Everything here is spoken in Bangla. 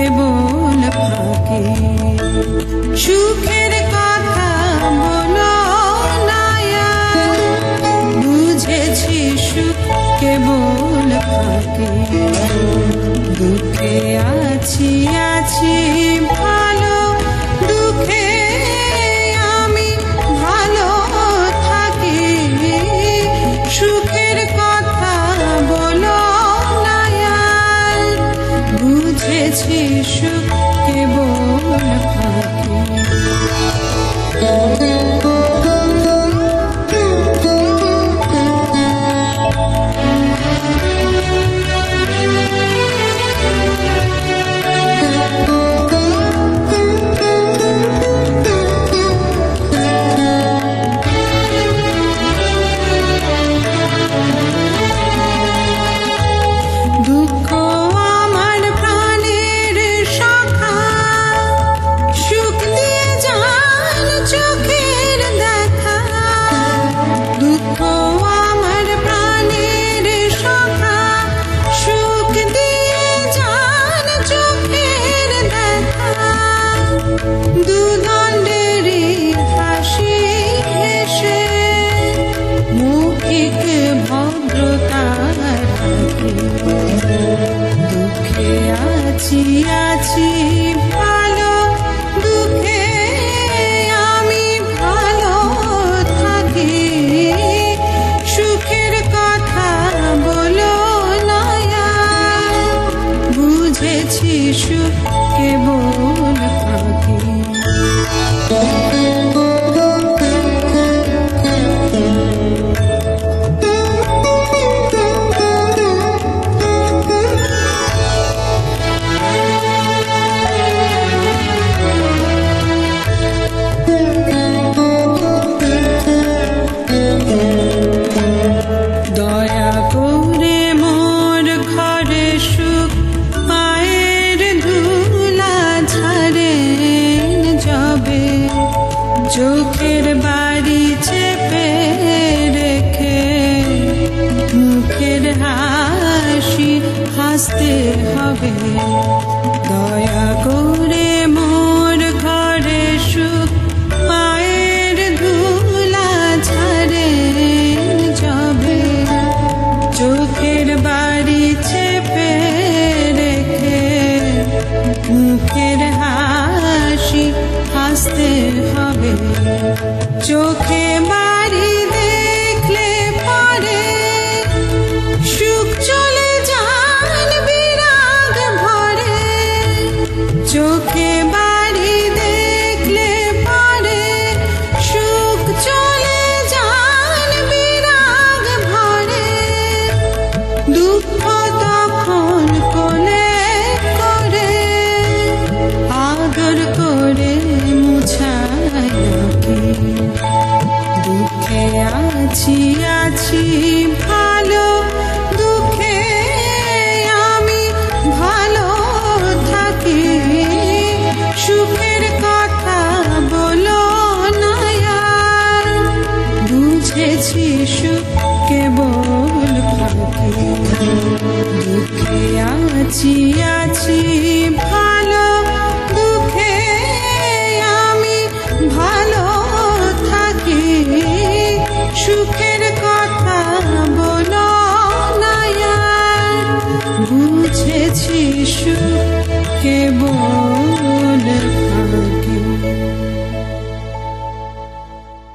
কেবল ফাঁকি। সুখের কথা বলো না আর, বুঝেছি সুখ কেবল ফাঁকি। দুঃখে আছি আছি ভালো, দুঃখে আমি ভালো থাকি। সুখের কথা বলো না আর, বুঝেছি সুখ কেবল ফাঁকি। দুঃখে আছি আছি ভালো, দুঃখে আমি ভালো থাকি। সুখের কথা বলো না আর, বুঝেছি সুখ কেবল ফাঁকি। দয়া করে মোর ঘরে সুখ পায়ের ধুলা ঝাড়েন যবে, চোখের বাড়ি চেপে রেখে মুখের হাসি হাসতে হবে। দয়া করে মোর ঘরে সুখ পায়ের ধুলা ঝাড়েন যবে, চোখের বাড়ি চেপে রেখে মুখের হাসি হাসতে হবে। চোখে বাড়ি দেখলে পরে সুখ চলে যান বিরাগ ভরে। চোখে বাড়ি দেখলে পরে সুখ চলে যান বিরাগ ভরে। দুঃখ তখন কোলে করে আদর করে মুছায় নাকি। দুঃখে আছি আছি ভালো, দুঃখে আমি ভালো থাকি। সুখের কথা বলো না আর, বুঝেছি সুখ কেবল ফাঁকি। দুঃখে আছি